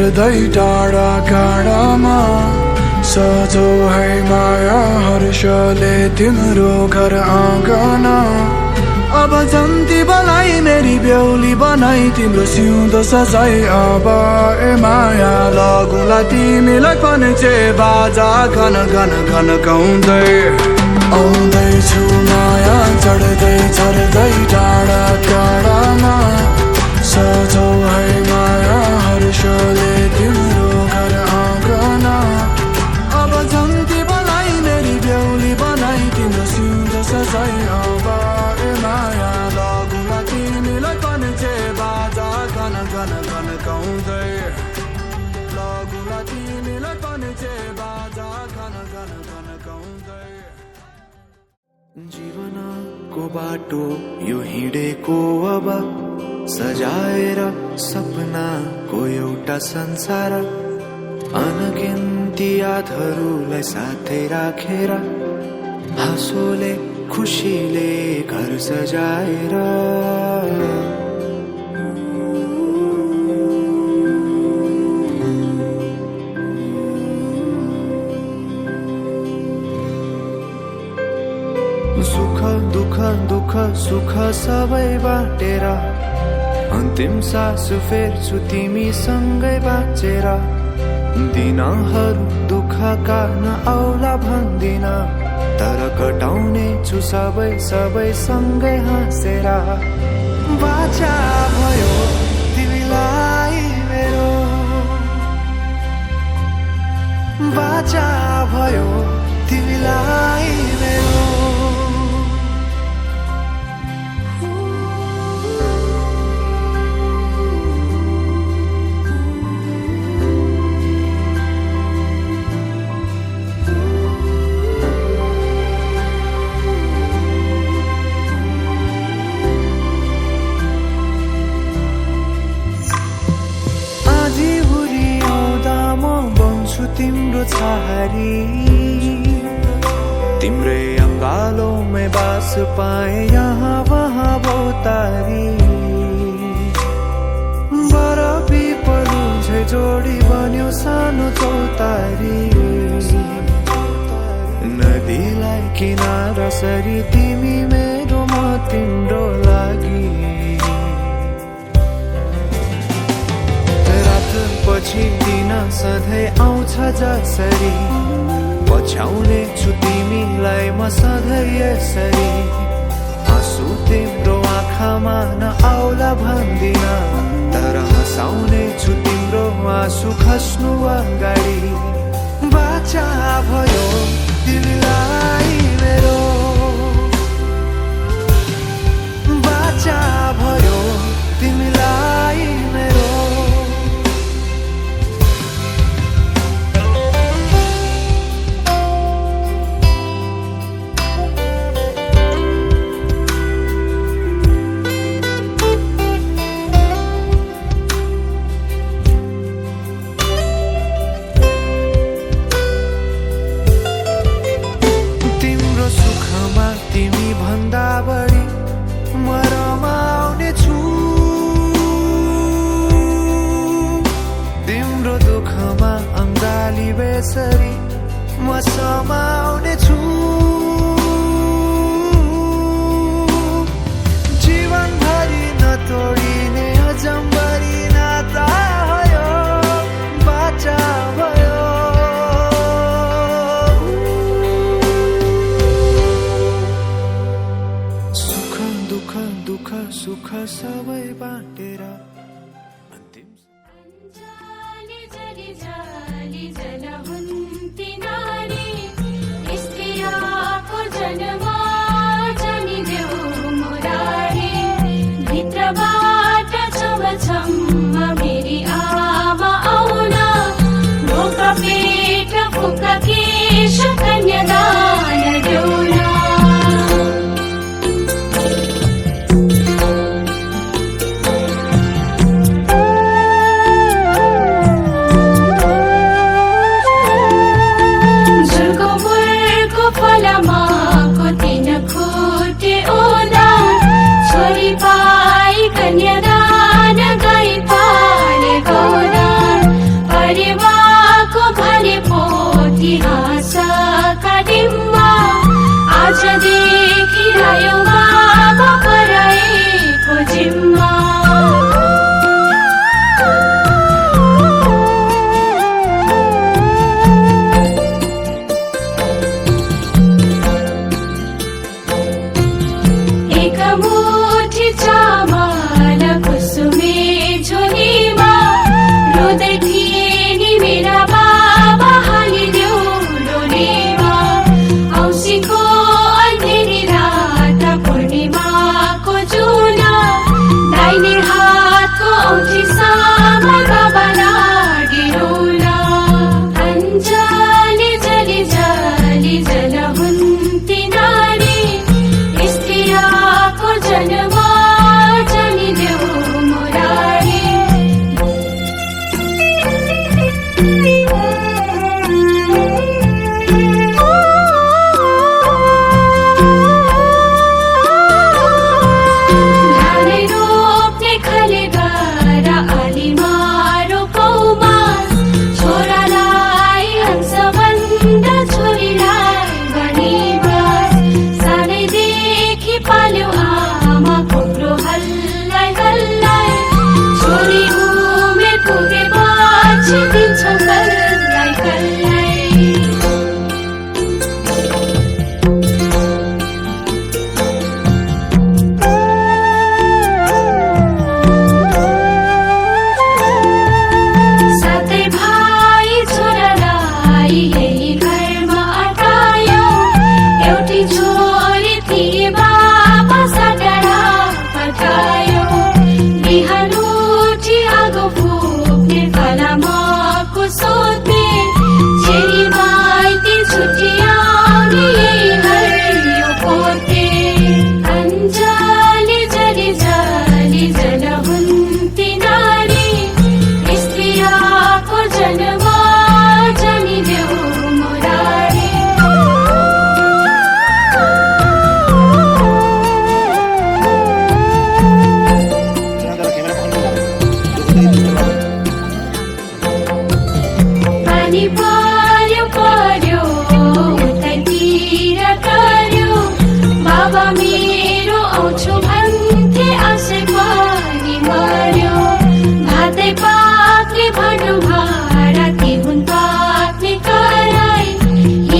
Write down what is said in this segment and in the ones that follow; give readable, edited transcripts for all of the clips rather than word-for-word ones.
चढ्दै टाढा काँडामा सजौ है माया हर्षले तिम्रो घर आँगन। अब जन्ती बलाई मेरी बेहुली बनाई तिम्रो सिउँदो सजाई। अब ए माया लगुला तिमीलाई पनि चे बाजा घन घन घन गाउँदै आउँदैछु माया चढ्दै चढ्दै टाढा टाढामा सजौ है माया हर्षले तिम्रो घर आँगन। अब जन्ती बलाई मेरी बेहुली बनाई तिम्रो सिउँदो सजाई। अब ए माया लगुला तिमीलाई पनि चे बाजा घन घन घन गाउँदै लगुला तिमीलाई पनि चे बाजा घन घन घन गाउँदै। जीवनको बाटो यो हिँडेको अब सजाएर सपनाको एउटा संसार। अनगिन्ती यादहरूलाई साथै राखेर हाँसोले खुसीले घर सजाएर। सुख दुःख दुःख सुख सबै बाटेर अन्तिम सास फेर्छु तिमीसँगै बाँचेर। दिनहरू दुःखका नआउला भन्दिन तर कटाउने छु सबै सबै सँगै हाँसेर। बाचा भयो तिमीलाई मेरो, बाचा भयो तिमीलाई मेरो। तिम्रो छहारी तिम्रै अङ्गालोमै बास पाए यहाँ वहाँ बहुतारी। बरफी पलु झै जोडी बन्यो सानो चौतारी। नदीलाई किनारा सरी तिमी मेरो म तिम्रो लागि। पछि दिन सधैँ आउँछ जसरी पछ्याउने छु तिमीलाई म सधैँ यसरी। आँसु तिम्रो आँखामा नआउला भन्दिन तर हँसाउने छु तिम्रो आँसु खस्नु अगाडि। बाचा भयो तिमीलाई मेरो, बाचा भयो तिमीलाई मेरो। बेसरी म समाउने छु। जीवनभरि नतोडिने अजम्बरी नाता भयो, बाचा भयो। सुख दुःख दुःख सुख सबै बाँटेर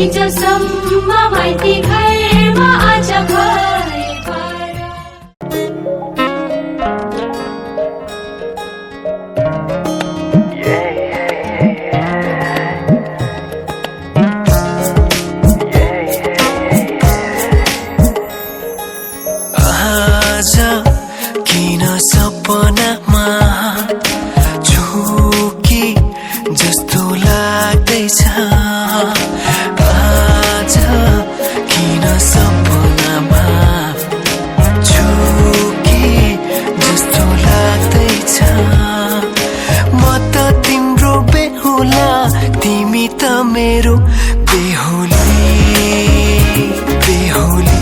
हिजोसम्म माइती घरमा आज भए पर। आज किन सपनामा झुकी जस्तो लाग्दैछ। आज किन सपनामा झुकी जस्तो लाग्दैछ। म त तिम्रो बेहुला तिमी त मेरो बेहुली बेहुली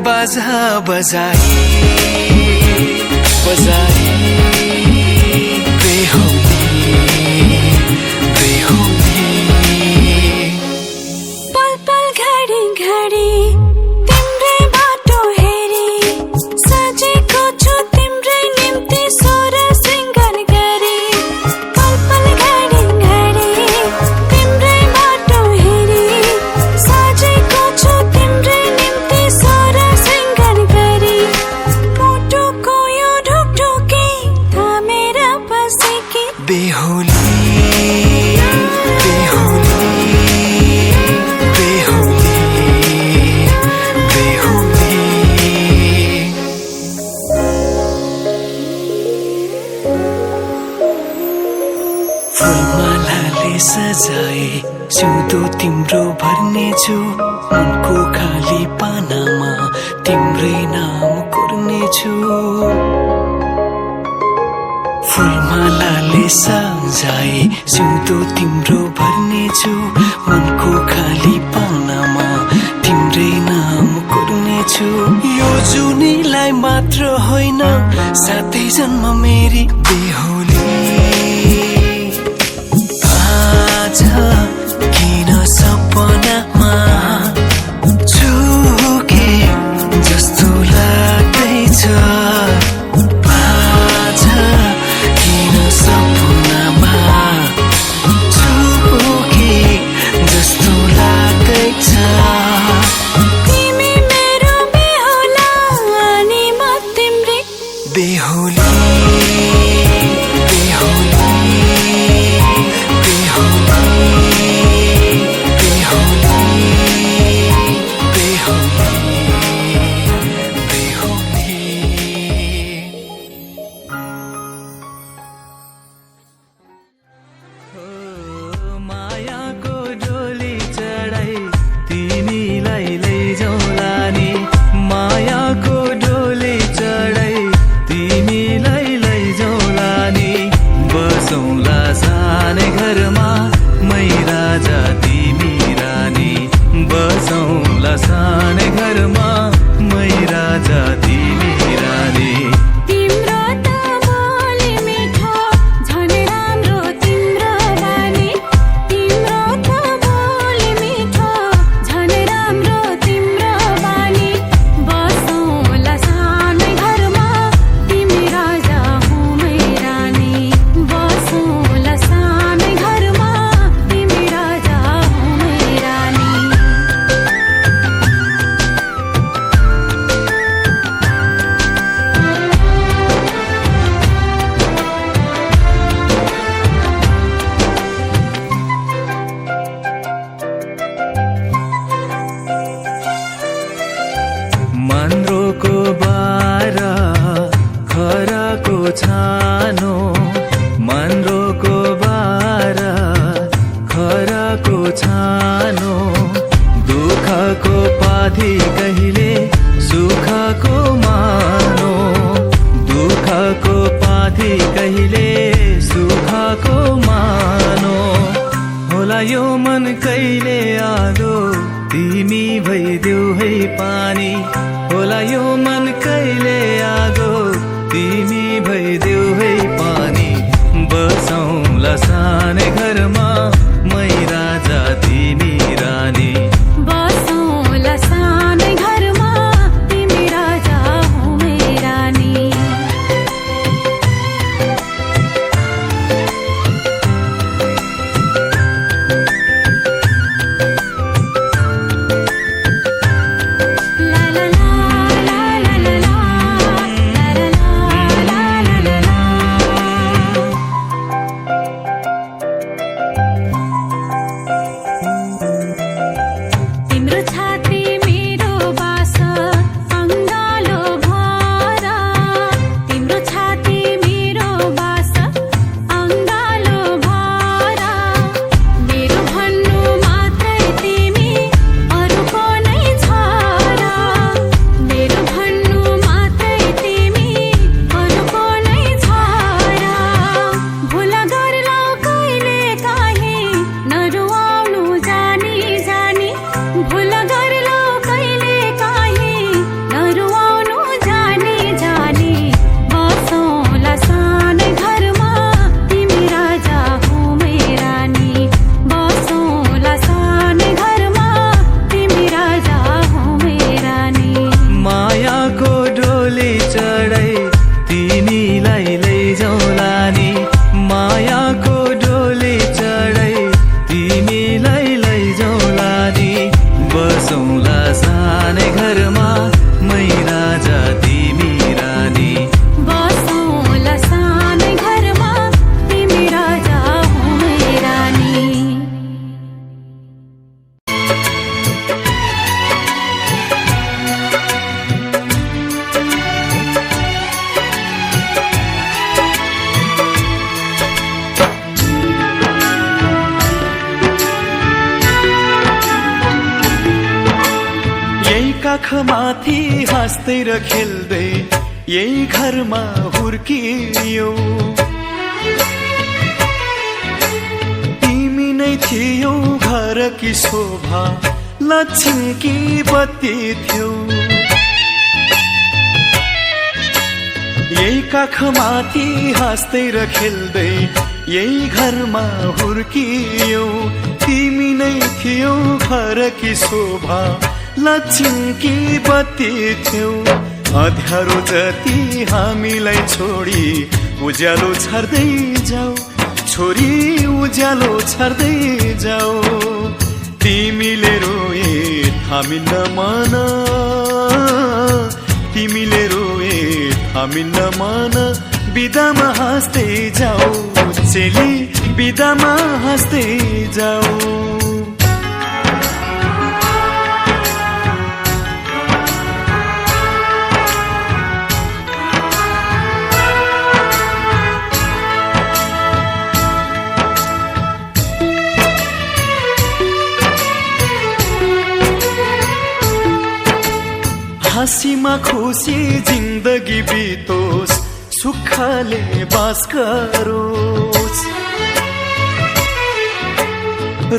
बाजा बजाई बजाई बेहुली बेहुली। पल पल घडी घडी तिम्रै बाटो हेरी सजेको छु तिम्रै निम्ति सोर सिंगार गरी। पल पल घडी घडी तिम्रै बाटो हेरी सजेको छु तिम्रै निम्ति सोर सिंगार गरी। मुटुको यो ढुकढुकी थामेर बसेकी बेहुली बेहुली बेहुली बेहुली। फुलमालाले सजाए सिउँदो तिम्रो भर्नेछु। मनको खाली पानामा तिम्रै नाम कोर्नेछु। फुलमालाले सजाए सिउँदो तिम्रो भर्नेछु। मनको खाली पानामा तिम्रै नाम कोर्नेछु। यो जुनीलाई मात्र होइन साथै जन्म मेरी बेहुली। आज किन सपनामा झुके जस्तो लाग्दैछ। आज किन सपनामा झुके जस्तो लाग्दैछ। तिमी मेरो बेहुला अनि म तिम्रै बेहुली बेहुली बसौँला साथी कहिले सुखको मानो होला यो मन कहिले आगो तिमी भइदेऊ है पानी होला यो मन कहिले आगो तिमी भइदेऊ है पानी बसौँला सानै घरमा मै राजा तिमी रानी बसौँला सानै घरमा तिमी राजा हो मै रानी ला ला ला ला ला ला ला ला ला ला ला तिम्रो छाती मेरो बास अङ्गालो भर तिम्रो छाती मेरो बास अङ्गालो भर मेरो भन्नु मात्रै तिमी अरूको नै छ र मेरो भन्नु मात्रै तिमी अरूको नै छ र भुल गर्लौ कहिले काहीँ नरुवाउनु जानी जानी भुल गर्लौ कहिले काहीँ नरुवाउनु जानी जानी बसौँला सानै घरमा तिमी राजा हो मै रानी बसौँला सानै घरमा तिमी राजा हो मै रानी मायाको डोली चढाई तिमीलाई लैजाउँला नि मायाको डोली चढाई तिमीलाई लैजाउँला नि बसौँला सानै घरमा मै राजा तिमी रानी बसौँला सानै घरमा तिमी राजा हो मै रानी यही काखमाथि हाँस्दै र खेल्दै यही घरमा हुर्कियौ तिमी नै थियौ घरकी शोभा लक्ष्मीकी बत्ती थियौ यही काखमाथि हाँस्दै र खेल्दै यही घरमा हुर्कियौ तिमी नै थियौ घरकी शोभा लक्ष्मीकी बत्ती थियौ अँध्यारो जति हामीलाई छोडी उज्यालो छर्दै जाऊ छोरी उज्यालो छर्दै जाऊ तिमीले रोए थामिन्न मन तिमीले रोए थामिन्न मन बिदामा हाँस्दै जाऊ चेली बिदामा हाँस्दै जाऊ हाँसीमा खुसी जिन्दगी बितोस् सुखले बास गरोस्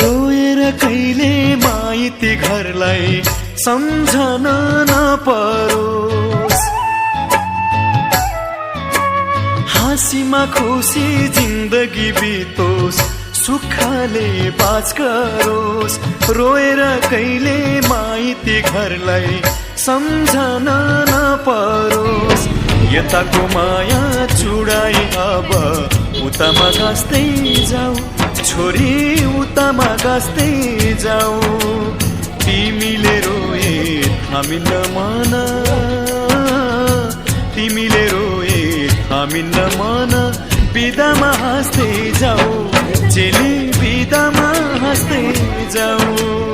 रोएर कहिले माइती घरलाई सम्झन नपरोस् हाँसीमा खुसी जिन्दगी बितोस् सुखले बास गरोस् रोएर कहिले माइती घरलाई सम्झन नपरोस् यताको माया चुडाई अब उतामा गाँस्दै जाऊ छोरी उतामा गाँस्दै जाऊ तिमीले रोए थामिन्न मन तिमीले रोए थामिन्न मन बिदामा हाँस्दै जाऊ चेली बिदामा हाँस्दै जाऊ